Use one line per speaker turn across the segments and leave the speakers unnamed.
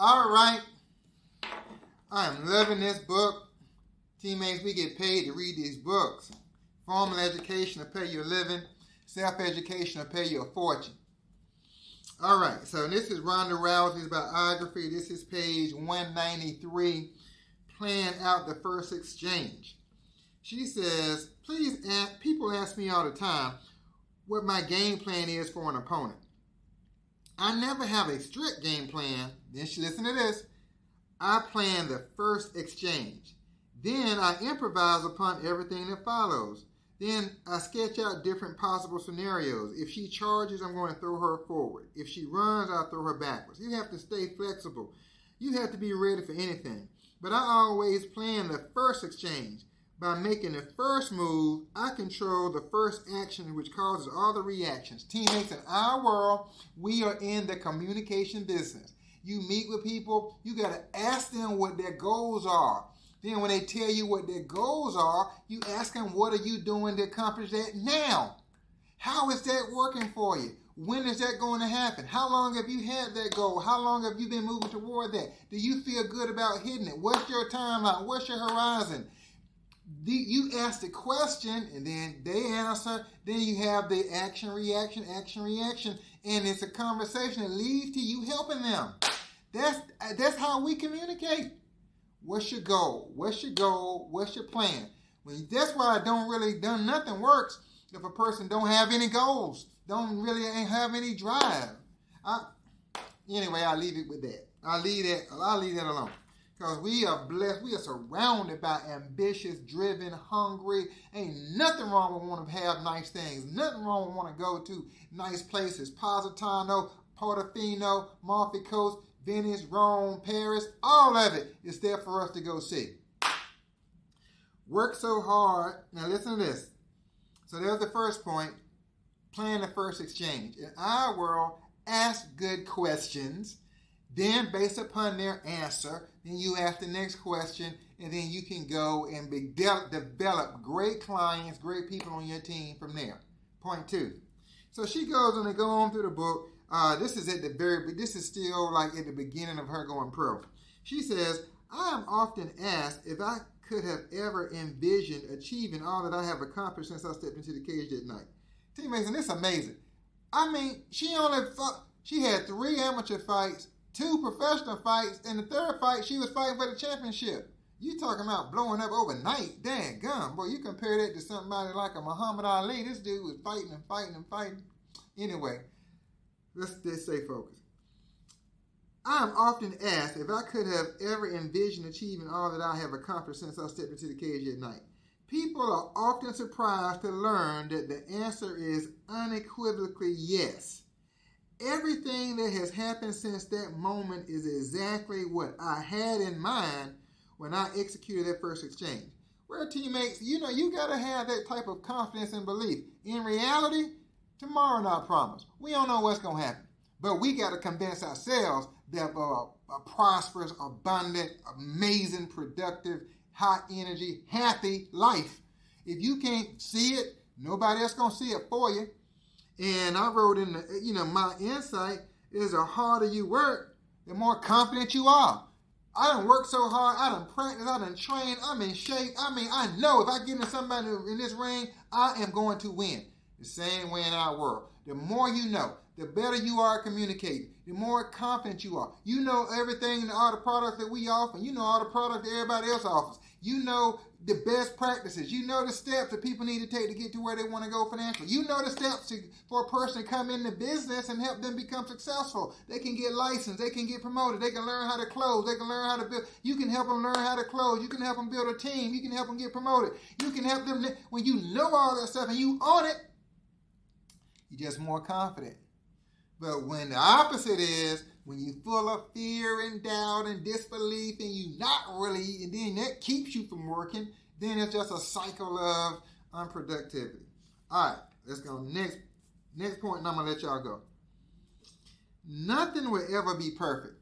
All right. I am loving this book. Teammates, we get paid to read these books. Formal education will pay you a living. Self-education will pay you a fortune. All right. So this is Ronda Rousey's biography. This is page 193. Plan out the first exchange. She says, people ask me all the time what my game plan is for an opponent. I never have a strict game plan. Then listen to this. I plan the first exchange. Then I improvise upon everything that follows. Then I sketch out different possible scenarios. If she charges, I'm going to throw her forward. If she runs, I'll throw her backwards. You have to stay flexible. You have to be ready for anything. But I always plan the first exchange. By making the first move, I control the first action, which causes all the reactions. Teammates, in our world, we are in the communication business. You meet with people, you got to ask them what their goals are. Then when they tell you what their goals are, you ask them, what are you doing to accomplish that now? How is that working for you? When is that going to happen? How long have you had that goal? How long have you been moving toward that? Do you feel good about hitting it? What's your timeline? What's your horizon? You ask the question, and then they answer. Then you have the action, reaction, and it's a conversation that leads to you helping them. That's how we communicate. What's your goal? What's your goal? What's your plan? That's why nothing works if a person don't have any goals, don't really have any drive. Anyway, I'll leave it with that. I'll leave that alone. Because we are blessed. We are surrounded by ambitious, driven, hungry. Ain't nothing wrong with wanting to have nice things. Nothing wrong with wanting to go to nice places. Positano, Portofino, Amalfi Coast, Venice, Rome, Paris. All of it is there for us to go see. Work so hard. Now listen to this. So there's the first point. Plan the first exchange. In our world, ask good questions. Then, based upon their answer, then you ask the next question, and then you can go and develop great clients, great people on your team from there. Point 2. So she goes on and go on through the book. This is still like at the beginning of her going pro. She says, I am often asked if I could have ever envisioned achieving all that I have accomplished since I stepped into the cage that night. Teammates, and it's amazing. I mean, she had 3 amateur fights, 2 professional fights, and the 3rd fight, she was fighting for the championship. You talking about blowing up overnight? Dang gum. Boy, you compare that to somebody like a Muhammad Ali. This dude was fighting. Anyway, let's stay focused. I am often asked if I could have ever envisioned achieving all that I have accomplished since I stepped into the cage at night. People are often surprised to learn that the answer is unequivocally yes. Everything that has happened since that moment is exactly what I had in mind when I executed that first exchange. Well, teammates, you got to have that type of confidence and belief. In reality, tomorrow not promised. We don't know what's going to happen. But we got to convince ourselves that a prosperous, abundant, amazing, productive, high energy, happy life. If you can't see it, nobody else going to see it for you. And I wrote in my insight is the harder you work, the more confident you are. I done worked so hard, I done practiced, I done trained, I'm in shape. I mean, I know if I get in somebody in this ring, I am going to win. The same way in our world. The more you know, the better you are at communicating, the more confident you are. You know everything, all the products that we offer. You know all the products that everybody else offers. You know the best practices. You know the steps that people need to take to get to where they want to go financially. You know the steps for a person to come into business and help them become successful. They can get licensed. They can get promoted. They can learn how to close. They can learn how to build. You can help them learn how to close. You can help them build a team. You can help them get promoted. You can help them. When you know all that stuff and you own it, you're just more confident. But when the opposite is, when you're full of fear and doubt and disbelief and you're not really, and then that keeps you from working, then it's just a cycle of unproductivity. All right, let's go. Next point, and I'm going to let y'all go. Nothing will ever be perfect.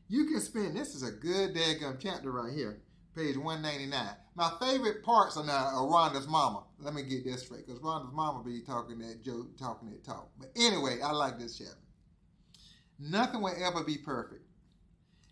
You can spend, this is a good daggum chapter right here, page 199. My favorite parts are now Ronda's mama. Let me get this straight, because Ronda's mama be talking that joke, talking that talk. But anyway, I like this chapter. Nothing will ever be perfect.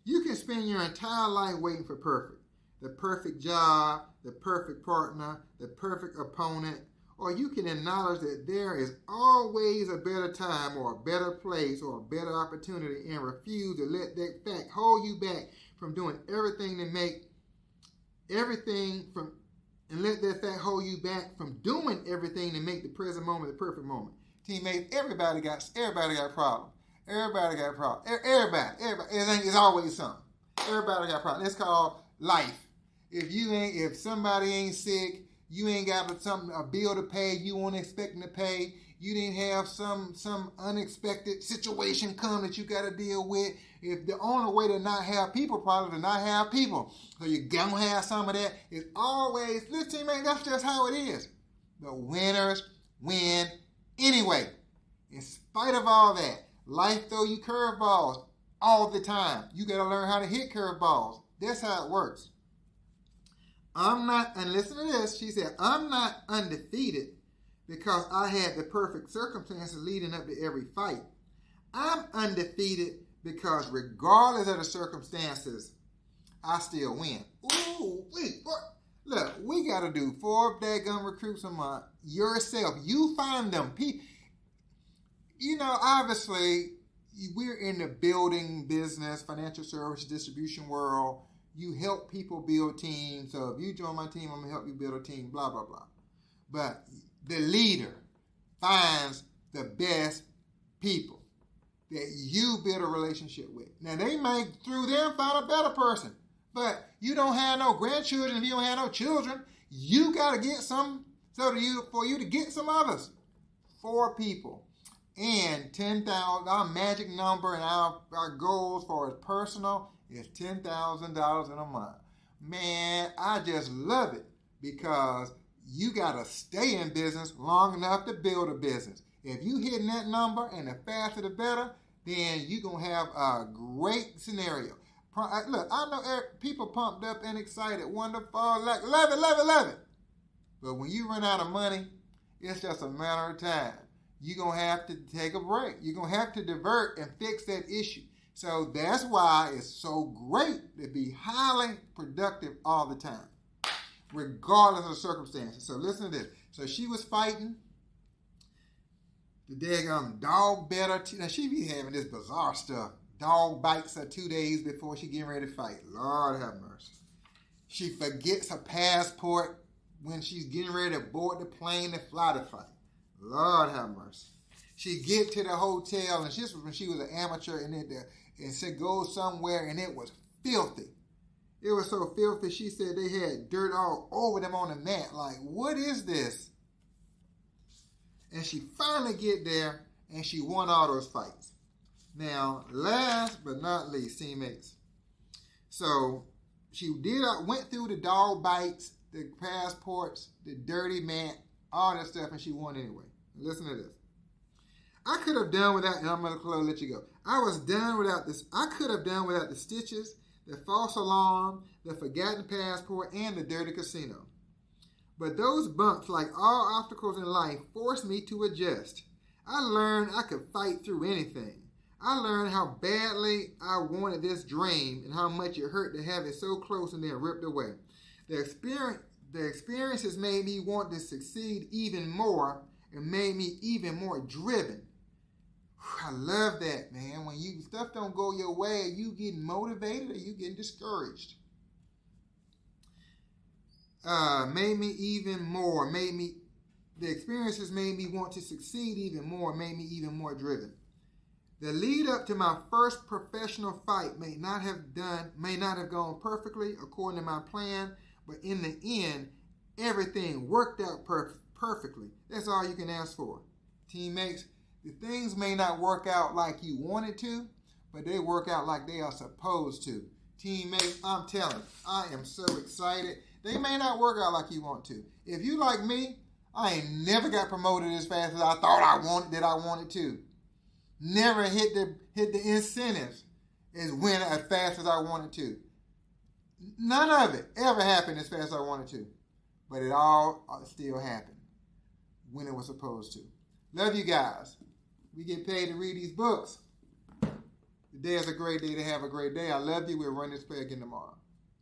You can spend your entire life waiting for perfect. The perfect job, the perfect partner, the perfect opponent, or you can acknowledge that there is always a better time or a better place or a better opportunity and refuse to let that fact hold you back from doing everything to make and let that fact hold you back from doing everything to make the present moment the perfect moment. Teammates, everybody got problems. Everybody got problems. Everybody. It's always something. Everybody got problems. It's called life. If somebody ain't sick, you ain't got a bill to pay, you weren't expecting to pay, you didn't have some unexpected situation come that you got to deal with. If the only way to not have people problems is not have people, so you're gonna have some of that. It's always, listen, man, that's just how it is. The winners win anyway. In spite of all that, life throw you curveballs all the time. You got to learn how to hit curveballs. That's how it works. And listen to this, she said, I'm not undefeated because I had the perfect circumstances leading up to every fight. I'm undefeated because regardless of the circumstances, I still win. Ooh, look, we got to do 4 daggum recruits a month yourself. You find them. Obviously, we're in the building business, financial services, distribution world. You help people build teams. So if you join my team, I'm going to help you build a team, blah, blah, blah. But the leader finds the best people that you build a relationship with. Now, they might, through them, find a better person. But you don't have no grandchildren. If you don't have no children, you got to get some for you to get some others. 4 people. And 10,000, our magic number and our goals for as personal is $10,000 in a month. Man, I just love it because you got to stay in business long enough to build a business. If you hitting that number and the faster the better, then you're going to have a great scenario. Look, I know people pumped up and excited, wonderful, like, love it. But when you run out of money, it's just a matter of time. You're going to have to take a break. You're going to have to divert and fix that issue. So that's why it's so great to be highly productive all the time, regardless of the circumstances. So listen to this. So she was fighting. The daggum dog bit her. Now she be having this bizarre stuff. Dog bites her 2 days before she getting ready to fight. Lord have mercy. She forgets her passport when she's getting ready to board the plane to fly the fight. Lord have mercy. She get to the hotel, and this was when she was an amateur, and said go somewhere, and it was filthy. It was so filthy, she said they had dirt all over them on the mat. Like, what is this? And she finally get there, and she won all those fights. Now, last but not least, teammates. So she went through the dog bites, the passports, the dirty mat, all that stuff, and she won anyway. Listen to this. I could have done without, and I'm going to let you go. I could have done without the stitches, the false alarm, the forgotten passport, and the dirty casino. But those bumps, like all obstacles in life, forced me to adjust. I learned I could fight through anything. I learned how badly I wanted this dream and how much it hurt to have it so close and then ripped away. The experiences made me want to succeed even more and made me even more driven. I love that, man. When stuff don't go your way, are you getting motivated or you getting discouraged? The experiences made me want to succeed even more, made me even more driven. The lead up to my first professional fight may not have gone perfectly according to my plan, but in the end, everything worked out perfectly. That's all you can ask for. Teammates, the things may not work out like you wanted to, but they work out like they are supposed to. Teammates, I'm telling you, I am so excited. They may not work out like you want to. If you like me, I ain't never got promoted as fast as I thought I wanted to. Never hit the incentives as fast as I wanted to. None of it ever happened as fast as I wanted to. But it all still happened when it was supposed to. Love you guys. We get paid to read these books. Today is a great day to have a great day. I love you. We'll run this play again tomorrow.